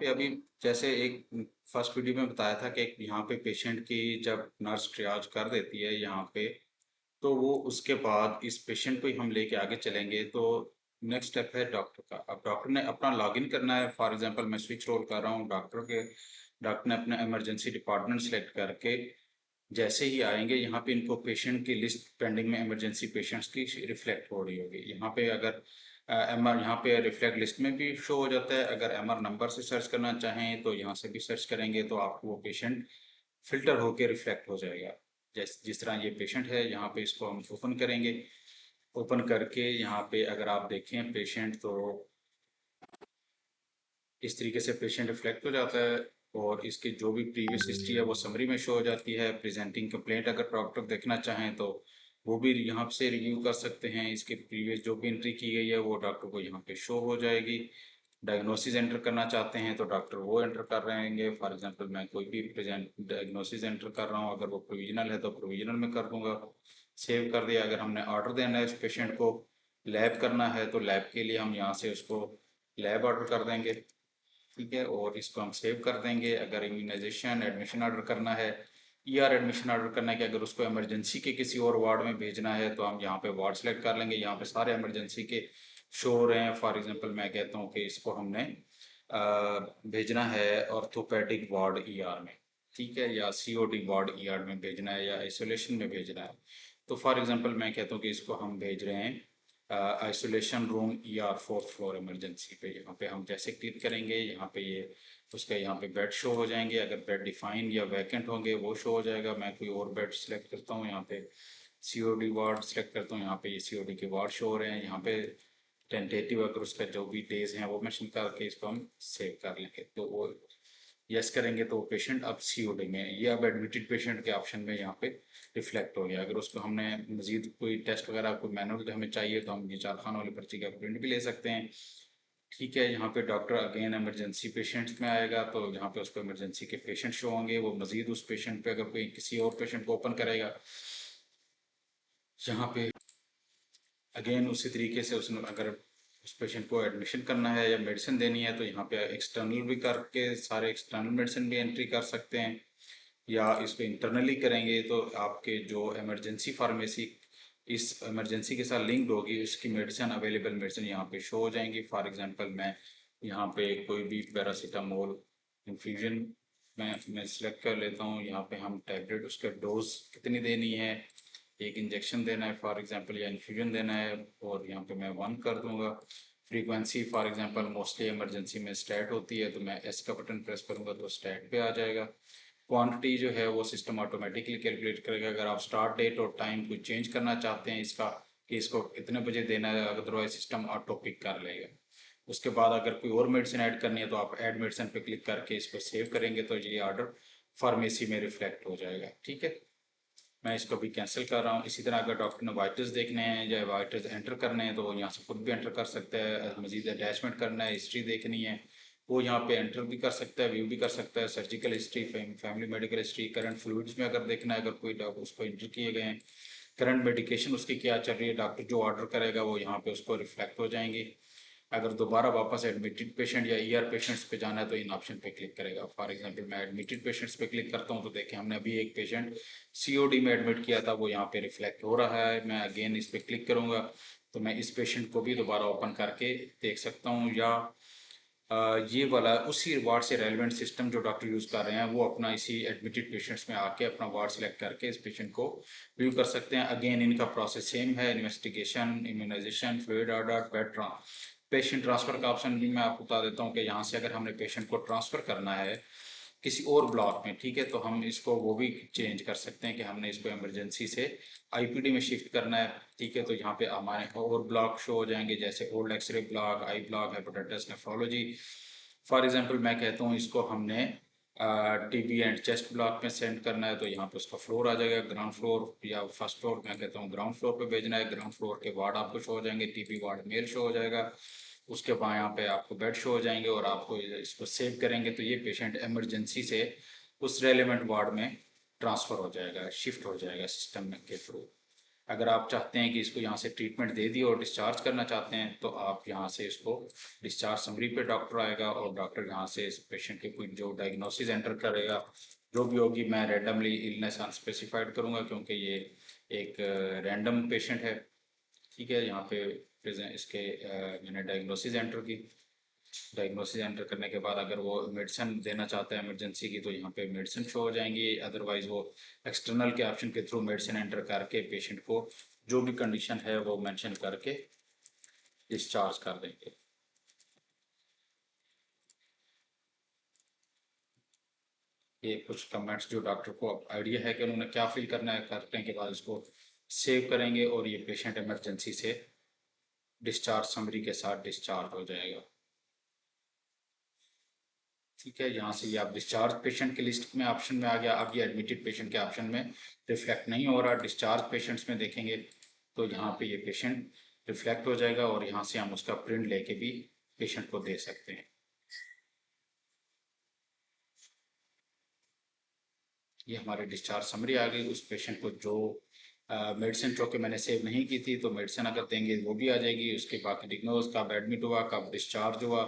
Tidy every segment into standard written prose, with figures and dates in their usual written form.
पे अभी जैसे एक फर्स्ट वीडियो में बताया था कि यहाँ पे पेशेंट की जब नर्स ट्रियाज कर देती है यहाँ पे, तो वो उसके बाद इस पेशेंट को ही हम लेके आगे चलेंगे। तो नेक्स्ट स्टेप है डॉक्टर का। अब डॉक्टर ने अपना लॉगिन करना है। फॉर एग्जांपल मैं स्विच रोल कर रहा हूँ डॉक्टर ने अपना इमरजेंसी डिपार्टमेंट सेलेक्ट करके जैसे ही आएंगे यहाँ पे इनको पेशेंट की लिस्ट पेंडिंग में इमरजेंसी पेशेंट्स की रिफ्लेक्ट हो रही होगी। यहाँ पे अगर एमआर यहाँ पे रिफ्लेक्ट लिस्ट में भी शो हो जाता है। अगर एमआर नंबर से सर्च करना चाहें तो यहाँ से भी सर्च करेंगे तो आपको वो पेशेंट फिल्टर होके रिफ्लेक्ट हो जाएगा। जिस तरह ये पेशेंट है यहाँ पे इसको हम ओपन करेंगे। ओपन करके यहाँ पे अगर आप देखें पेशेंट, तो इस तरीके से पेशेंट रिफ्लेक्ट हो जाता है और इसकी जो भी प्रीवियस हिस्ट्री है वो समरी में शो हो जाती है। प्रेजेंटिंग कंप्लेंट अगर डॉक्टर देखना चाहें तो वो भी यहाँ से रिव्यू कर सकते हैं। इसके प्रीवियस जो भी एंट्री की गई है वो डॉक्टर को यहाँ पे शो हो जाएगी। डायग्नोसिस एंटर करना चाहते हैं तो डॉक्टर वो एंटर कर रहेंगे। फॉर एग्जांपल मैं कोई भी प्रेजेंट डायग्नोसिस एंटर कर रहा हूँ, अगर वो प्रोविजनल है तो प्रोविजनल में कर दूंगा। सेव कर दिया। अगर हमने ऑर्डर देना है इस पेशेंट को, लैब करना है तो लैब के लिए हम यहाँ से उसको लैब ऑर्डर कर देंगे। ठीक है, और इसको हम सेव कर देंगे। अगर इम्यूनाइजेशन एडमिशन ऑर्डर करना है, ईआर एडमिशन ऑर्डर करना है कि अगर उसको इमरजेंसी के किसी और वार्ड में भेजना है तो हम यहाँ पे वार्ड सेलेक्ट कर लेंगे। यहाँ पे सारे इमरजेंसी के शो हो रहे हैं। फॉर एग्जांपल मैं कहता हूँ कि इसको हमने भेजना है ऑर्थोपेडिक वार्ड ईआर में, ठीक है, या सीओडी वार्ड ईआर में भेजना है या आइसोलेशन में भेजना है। तो फॉर एग्जांपल मैं कहता हूँ कि इसको हम भेज रहे हैं isolation room ER fourth floor emergency पे। यहाँ पे हम जैसे क्लिक करेंगे यहाँ पे ये उसका यहाँ पे बेड शो हो जाएंगे। अगर बेड डिफाइन या वैकेंट होंगे वो शो हो जाएगा। मैं कोई और बेड सेलेक्ट करता हूँ, यहाँ पे सीओडी वार्ड सेलेक्ट करता हूँ। यहाँ पे ये सीओडी के वार्ड शो हो रहे हैं। यहाँ पे टेंटेटिव अगर उसका जो भी डेज हैं वो मेंशन करके इसको हम सेव कर लेंगे। तो वो यस करेंगे तो वो पेशेंट अब सीओडी में है। ये अब एडमिटेड पेशेंट के ऑप्शन में यहाँ पे रिफ्लेक्ट हो गया। अगर उसको हमने मजीद कोई टेस्ट वगैरह कोई मैनुअल हमें चाहिए तो हम ये 4 खानों वाली पर्ची का प्रिंट भी ले सकते हैं। ठीक है, यहाँ पे डॉक्टर अगेन इमरजेंसी पेशेंट्स में आएगा तो यहाँ पे उसको इमरजेंसी के पेशेंट शो होंगे। वो मजीद उस पेशेंट पे अगर कोई किसी और पेशेंट को ओपन करेगा, यहाँ पे अगेन उसी तरीके से उसने अगर उस पेशेंट को एडमिशन करना है या मेडिसिन देनी है तो यहाँ पे एक्सटर्नल भी करके सारे एक्सटर्नल मेडिसिन भी एंट्री कर सकते हैं, या इसको इंटरनली करेंगे तो आपके जो इमरजेंसी फार्मेसी इस इमरजेंसी के साथ लिंक्ड होगी उसकी मेडिसिन अवेलेबल मेडिसिन यहाँ पे शो हो जाएंगी। फॉर एग्जांपल मैं यहाँ पे कोई भी पैरासीटामोल इन्फ्यूजन मैं सिलेक्ट कर लेता हूँ। यहाँ पे हम टैबलेट उसका डोज कितनी देनी है, एक इंजेक्शन देना है फॉर एग्जांपल या इन्फ्यूजन देना है, और यहाँ पे मैं 1 कर दूंगा। Frequency for example mostly emergency में स्टैट होती है तो मैं एस का बटन प्रेस करूंगा तो स्टैट पे आ जाएगा। क्वांटिटी जो है वो सिस्टम ऑटोमेटिकली कैलकुलेट करेगा। अगर आप स्टार्ट डेट और टाइम को चेंज करना चाहते हैं इसका कि इसको इतने बजे देना है, अदरवाइज सिस्टम ऑटो पिक कर लेगा। उसके बाद अगर कोई और मेडिसिन ऐड करनी है तो आप ऐड मेडिसिन पे क्लिक करके इसको सेव करेंगे तो ये ऑर्डर फार्मेसी में रिफ्लेक्ट हो जाएगा। ठीक है, मैं इसको भी कैंसिल कर रहा हूँ। इसी तरह अगर डॉक्टर ने वाइटर्स देखने हैं या वाइटर्स एंटर करने हैं तो वो यहाँ से खुद भी एंटर कर सकता है। मजीद अटैचमेंट करना है, हिस्ट्री देखनी है, वो यहाँ पे एंटर भी कर सकता है, व्यू भी कर सकता है। Surgical history, family medical history, current fluids में अगर देखना है, अगर कोई डॉक्टर उसको एंटर किए गए हैं, करंट मेडिकेशन उसकी क्या चल रही है, डॉक्टर जो ऑर्डर करेगा वो यहाँ पे उसको रिफ्लेक्ट हो जाएंगे। अगर दोबारा वापस एडमिटेड पेशेंट या ईआर पेशेंट्स पे जाना है तो इन ऑप्शन पे क्लिक करेगा। फॉर एग्जांपल मैं एडमिटेड पेशेंट्स पे क्लिक करता हूँ तो देखें हमने अभी एक पेशेंट सीओडी में एडमिट किया था, वो यहाँ पे रिफ्लेक्ट हो रहा है। मैं अगेन इस पे क्लिक करूँगा तो मैं इस पेशेंट को भी दोबारा ओपन करके देख सकता हूँ, या ये वाला उसी वार्ड से रेलिवेंट सिस्टम जो डॉक्टर यूज़ कर रहे हैं वो अपना इसी एडमिटेड पेशेंट्स में आके अपना वार्ड सेलेक्ट करके इस पेशेंट को व्यू कर सकते हैं। अगेन इनका प्रोसेस सेम है, investigation, immunisation, fluid order, patient transfer का ऑप्शन भी मैं आपको बता देता हूँ कि यहाँ से अगर हमने पेशेंट को ट्रांसफ़र करना है किसी और ब्लॉक में, ठीक है, तो हम इसको वो भी चेंज कर सकते हैं कि हमने इसको इमरजेंसी से आईपीडी में शिफ्ट करना है। ठीक है, तो यहाँ पे हमारे और ब्लॉक शो हो जाएंगे जैसे old X-ray block, eye block, hepatitis, nephrology. For example मैं कहता हूँ इसको हमने टीबी एंड चेस्ट ब्लॉक में सेंड करना है तो यहाँ पे उसका फ्लोर आ जाएगा, ग्राउंड फ्लोर या फर्स्ट फ्लोर। मैं कहता हूँ ग्राउंड फ्लोर पे भेजना है। ग्राउंड फ्लोर के वार्ड आपको शो हो जाएंगे, टीबी वार्ड मेल शो हो जाएगा। उसके बाद यहाँ पे आपको बेड शो हो जाएंगे और आपको इसको सेव करेंगे तो ये पेशेंट इमरजेंसी से उस रेलेवेंट वार्ड में ट्रांसफ़र हो जाएगा, शिफ्ट हो जाएगा सिस्टम के थ्रू। अगर आप चाहते हैं कि इसको यहाँ से ट्रीटमेंट दे दिए और डिस्चार्ज करना चाहते हैं तो आप यहाँ से इसको डिस्चार्ज समरी पे डॉक्टर आएगा और डॉक्टर यहाँ से इस पेशेंट के कोई जो डायग्नोसिस एंटर करेगा, जो भी होगी, मैं रैंडमली इलनेस अनस्पेसिफाइड करूँगा क्योंकि ये एक रैंडम पेशेंट है। ठीक है, यहाँ पे इसके मैंने डायग्नोसिस एंटर की। डायग्नोसिस एंटर करने के बाद अगर वो मेडिसिन देना चाहता है इमरजेंसी की तो यहाँ पे मेडिसिन शो हो जाएंगी, अदरवाइज वो एक्सटर्नल के ऑप्शन के थ्रू मेडिसिन एंटर करके पेशेंट को जो भी कंडीशन है वो मेंशन करके डिस्चार्ज कर देंगे। ये कुछ कमेंट्स जो डॉक्टर को आइडिया है कि उन्होंने क्या फील करना है, करने के बाद इसको सेव करेंगे और ये पेशेंट इमरजेंसी से डिस्चार्ज समरी के साथ डिस्चार्ज हो जाएगा। ठीक है, यहाँ से ये आप डिस्चार्ज पेशेंट के लिस्ट में ऑप्शन में आ गया। अब ये एडमिटेड पेशेंट के ऑप्शन में रिफ्लेक्ट नहीं हो रहा। डिस्चार्ज पेशेंट्स में देखेंगे तो यहाँ पे ये पेशेंट रिफ्लेक्ट हो जाएगा और यहाँ से हम उसका प्रिंट लेके भी पेशेंट को दे सकते हैं। ये हमारी डिस्चार्ज समरी आ गई। उस पेशेंट को जो मेडिसिन जो कि मैंने सेव नहीं की थी तो मेडिसिन अगर देंगे वो भी आ जाएगी। उसके बाकी डिग्नोज कब एडमिट हुआ, कब डिस्चार्ज हुआ,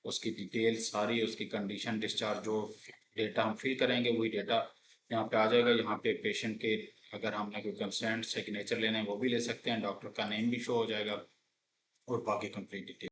उसकी डिटेल सारी, उसकी कंडीशन, डिस्चार्ज, जो डेटा हम फिल करेंगे वही डेटा यहाँ पे आ जाएगा। यहाँ पे पेशेंट के अगर हमने कोई कंसेंट सिग्नेचर लेने हैं वो भी ले सकते हैं, डॉक्टर का नेम भी शो हो जाएगा और बाकी कंप्लीट डिटेल।